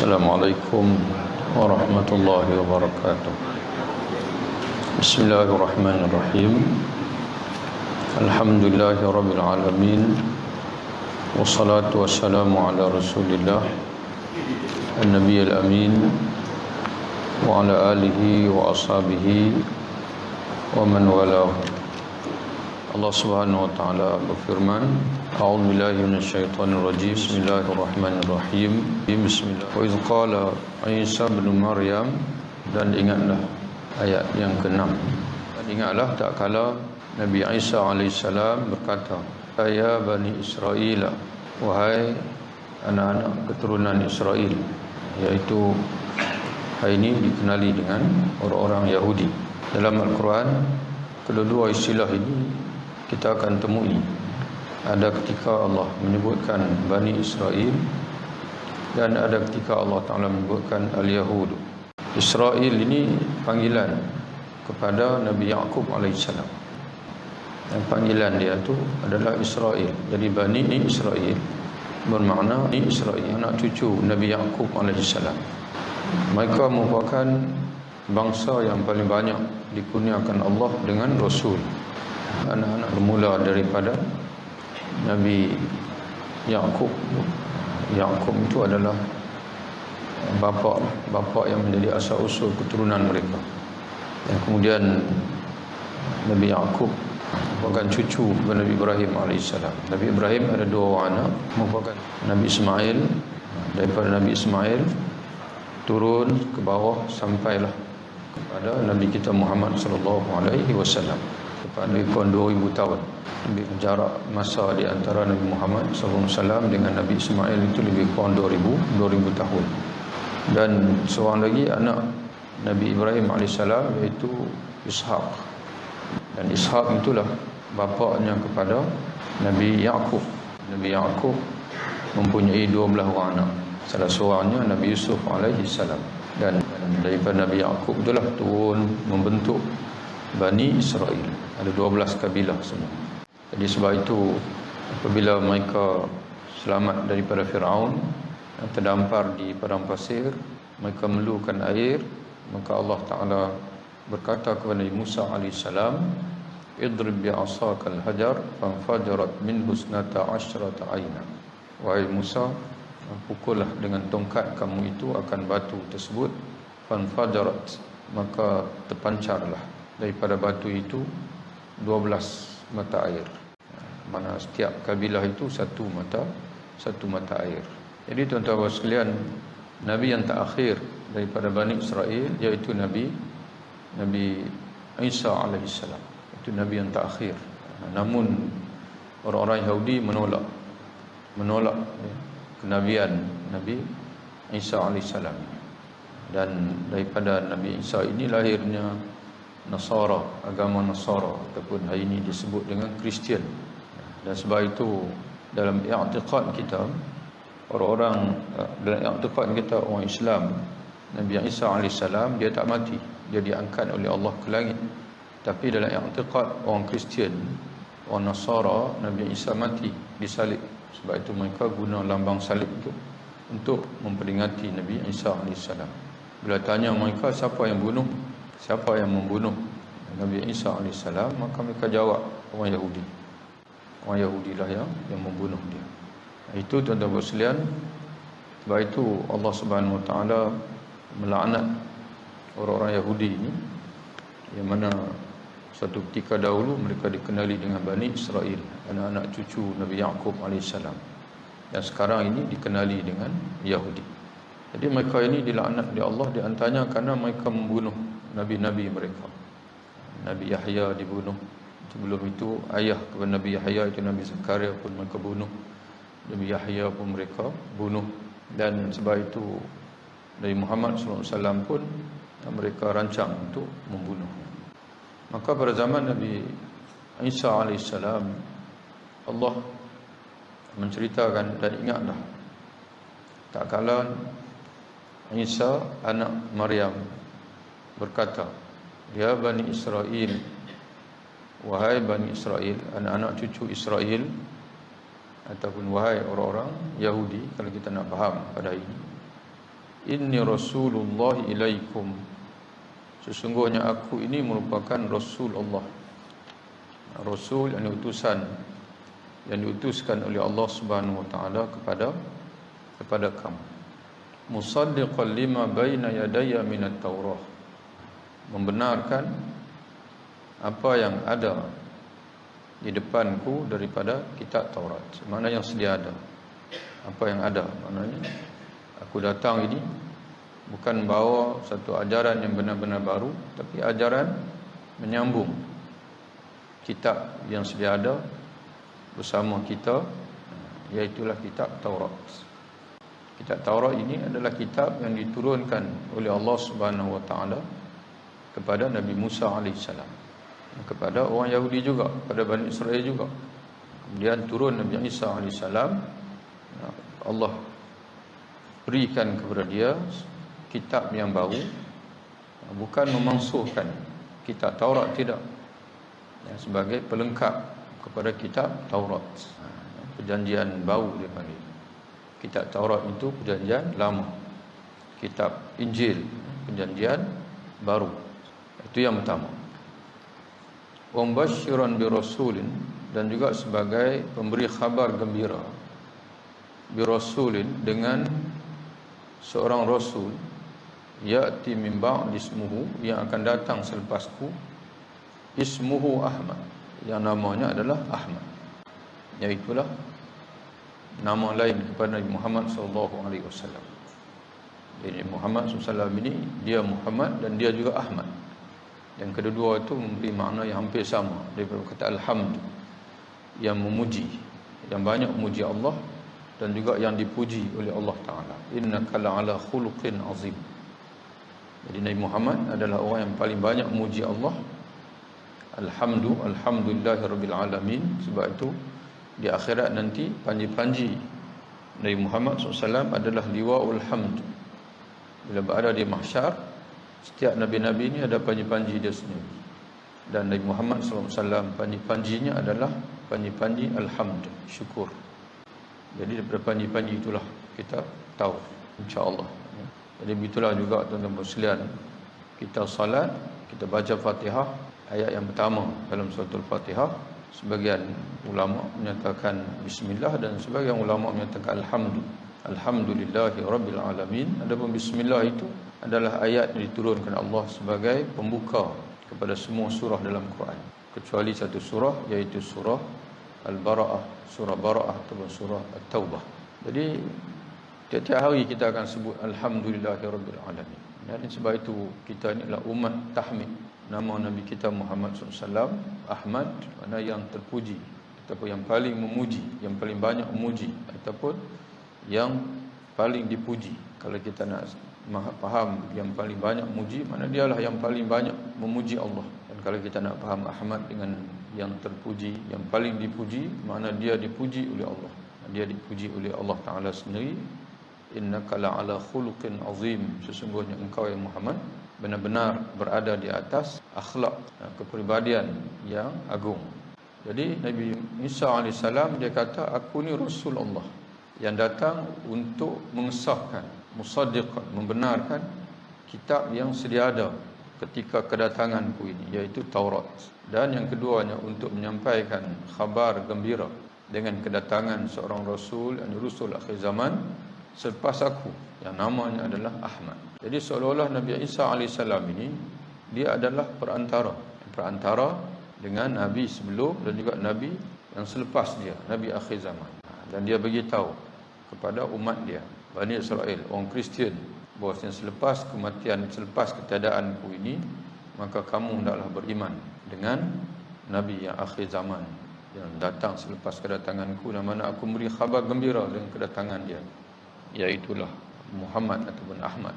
Assalamualaikum warahmatullahi wabarakatuh. Bismillahirrahmanirrahim. Alhamdulillahi rabbil alamin. Wassalatu wassalamu ala rasulillah an-nabiyil amin wa ala alihi wa ashabihi wa man walahu. Allah Subhanahu wa taala berfirman, A'udzu billahi minasyaitonir rajim. Bismillahirrahmanirrahim. Bismillah. Wa idz qala Isa bin Maryam, dan ingatlah ayat yang ke-6. Dan ingatlah tak kala Nabi Isa alaihissalam berkata, "Ya Bani Israel, wahai anak-anak keturunan Israel," iaitu hari ini dikenali dengan orang-orang Yahudi. Dalam Al-Quran, kedua-dua istilah ini kita akan temui. Ada ketika Allah menyebutkan Bani Israel dan ada ketika Allah Ta'ala menyebutkan Al-Yahud. Israel ini panggilan kepada Nabi Yaqub alaihissalam. Dan panggilan dia itu adalah Israel. Jadi Bani Israel bermakna Israel, anak cucu Nabi Yaqub alaihissalam. Mereka merupakan bangsa yang paling banyak dikurniakan Allah dengan Rasul. Anak-anak bermula daripada Nabi Yaqub. Yaqub itu adalah bapa yang menjadi asal usul keturunan mereka. Dan kemudian Nabi Yaqub merupakan cucu Nabi Ibrahim alaihissalam. Nabi Ibrahim ada dua orang anak, merupakan Nabi Ismail. Daripada Nabi Ismail turun ke bawah sampailah kepada Nabi kita Muhammad sallallahu alaihi wasallam. Lebih kurang 2000 tahun. Lebih jarak masa di antara Nabi Muhammad SAW dengan Nabi Ismail itu lebih kurang 2000 tahun. Dan seorang lagi anak Nabi Ibrahim AS, iaitu Ishaq. Dan Ishaq itulah bapaknya kepada Nabi Yaqub. Nabi Yaqub mempunyai 12 orang anak. Salah seorangnya Nabi Yusuf AS. Dan daripada Nabi Yaqub itulah turun membentuk Bani Israel. Ada 12 kabilah semua. Jadi sebab itu apabila mereka selamat daripada Firaun yang terdampar di padang pasir, mereka memerlukan air, maka Allah Ta'ala berkata kepada Nabi Musa alaihissalam, "Idrib bi'asakal hajar fanfajarat min husnata asyrata aina." Wahai Musa, pukullah dengan tongkat kamu itu akan batu tersebut, fanfajarat, maka terpancarlah daripada batu itu 12 mata air. Mana setiap kabilah itu satu mata air. Jadi tuan-tuan sekalian, Nabi yang terakhir daripada Bani Israel iaitu Nabi Isa alaihissalam. Itu Nabi yang terakhir. Namun orang-orang Yahudi menolak kenabian Nabi Isa alaihissalam. Dan daripada Nabi Isa ini lahirnya Nasara, agama Nasara, ataupun hari ini disebut dengan Kristian. Dan sebab itu dalam i'tiqad kita orang Islam, Nabi Isa alaihissalam dia tak mati, dia diangkat oleh Allah ke langit. Tapi dalam i'tiqad orang Kristian, orang Nasara, Nabi Isa mati disalib. Sebab itu mereka guna lambang salib itu untuk memperingati Nabi Isa alaihissalam. Bila tanya mereka siapa yang membunuh Nabi Isa alaihissalam, maka mereka jawab orang Yahudi. Orang Yahudi lah yang membunuh dia. Itu tuan-tuan sekalian, sebab itu Allah Subhanahu wa taala melaknat orang-orang Yahudi ini, yang mana suatu ketika dahulu mereka dikenali dengan Bani Israel, anak-anak cucu Nabi Yaqub alaihissalam. Dan sekarang ini dikenali dengan Yahudi. Jadi mereka ini dilaknat oleh Allah, di antaranya kerana mereka membunuh nabi-nabi mereka. Nabi Yahya dibunuh. Sebelum itu ayah kepada Nabi Yahya itu Nabi Zakaria pun mereka bunuh. Nabi Yahya pun mereka bunuh. Dan sebab itu Nabi Muhammad SAW pun mereka rancang untuk membunuh. Maka pada zaman Nabi Isa alaihissalam, Allah menceritakan, dan ingatlah tak kala Isa anak Maryam berkata, "Ya Bani Israel, wahai Bani Israel, anak-anak cucu Israel, ataupun wahai orang-orang Yahudi, kalau kita nak faham pada hari ini, inni rasulullah ilaikum, sesungguhnya aku ini merupakan rasul Allah. Rasul yang utusan, yang diutuskan oleh Allah Subhanahu wa taala kepada kamu. Musaddiqan lima baina yadayya minat Taurah, membenarkan apa yang ada di depanku daripada kitab Taurat. Mana yang sedia ada, apa yang ada, maknanya aku datang ini bukan bawa satu ajaran yang benar-benar baru, tapi ajaran menyambung kitab yang sedia ada bersama kita, iaitulah kitab Taurat. Kitab Taurat ini adalah kitab yang diturunkan oleh Allah Subhanahu wa taala kepada Nabi Musa alaihissalam, kepada orang Yahudi juga, kepada Bani Israel juga. Kemudian turun Nabi Isa alaihissalam, Allah berikan kepada dia kitab yang baru, bukan memansuhkan kitab Taurat, tidak, sebagai pelengkap kepada kitab Taurat. Perjanjian baru dia panggil. Kitab Taurat itu perjanjian lama, kitab Injil perjanjian baru. Itu yang pertama. Wa mubasysyiran bi rasulin, dan juga sebagai pemberi khabar gembira, bi rasulin, dengan seorang rasul, ya'ti min ba'di ismuhu, yang akan datang selepasku, ismuhu Ahmad, yang namanya adalah Ahmad, iaitulah nama lain kepada Nabi Muhammad SAW. Jadi Muhammad SAW ini, dia Muhammad dan dia juga Ahmad. Yang kedua itu memberi makna yang hampir sama daripada kata alhamd, yang memuji, yang banyak memuji Allah, dan juga yang dipuji oleh Allah Ta'ala. Innaka la'ala khuluqin azim. Jadi Nabi Muhammad adalah orang yang paling banyak memuji Allah. Alhamdulillahirabbil alamin. Sebab itu di akhirat nanti panji-panji Nabi Muhammad SAW adalah liwa'ul hamd. Bila berada di mahsyar, setiap nabi-nabi ini ada panji-panji dia sendiri, dan Nabi Muhammad SAW panji-panjinya adalah panji-panji alhamd, syukur. Jadi daripada panji-panji itulah kita tahu, insya-Allah. Jadi begitulah juga tuan-tuan sekalian, kita salat, kita baca Fatihah, ayat yang pertama dalam surah Al-Fatihah, sebagian ulama menyatakan bismillah, dan sebagian ulama menyatakan alhamdulillahi rabbil alamin. Adapun bismillah itu adalah ayat yang diturunkan Allah sebagai pembuka kepada semua surah dalam Quran, kecuali satu surah, iaitu surah Al-Bara'ah, surah Bara'ah atau surah At-Taubah. Jadi tiap-tiap hari kita akan sebut alhamdulillahi rabbil alamin. Dan sebab itu kita ni adalah umat tahmid. Nama Nabi kita Muhammad SAW, Ahmad, mana yang terpuji, ataupun yang paling memuji, yang paling banyak memuji, ataupun yang paling dipuji. Kalau kita nak faham yang paling banyak memuji, mana dialah yang paling banyak memuji Allah. Dan kalau kita nak faham Ahmad dengan yang terpuji, yang paling dipuji, mana dia dipuji oleh Allah, dia dipuji oleh Allah Ta'ala sendiri. Innaka la'ala khuluqin azim, sesungguhnya engkau ya Muhammad benar-benar berada di atas akhlak, kepribadian yang agung. Jadi Nabi Isa AS dia kata, aku ni Rasul Allah yang datang untuk mengesahkan, musaddiqan, membenarkan kitab yang sedia ada ketika kedatanganku ini, iaitu Taurat. Dan yang keduanya untuk menyampaikan khabar gembira dengan kedatangan seorang Rasul, yang Rasul akhir zaman selepas aku, yang namanya adalah Ahmad. Jadi seolah-olah Nabi Isa AS ini, dia adalah perantara dengan Nabi sebelum dan juga Nabi yang selepas dia, Nabi akhir zaman. Dan dia beritahu kepada umat dia, Bani Israel, orang Kristian, bahawasanya selepas kematian, selepas ketiadaanku ini, maka kamu hendaklah beriman dengan Nabi yang akhir zaman yang datang selepas kedatanganku, dan mana aku beri khabar gembira dengan kedatangan dia, iaitulah Muhammad ataupun Ahmad.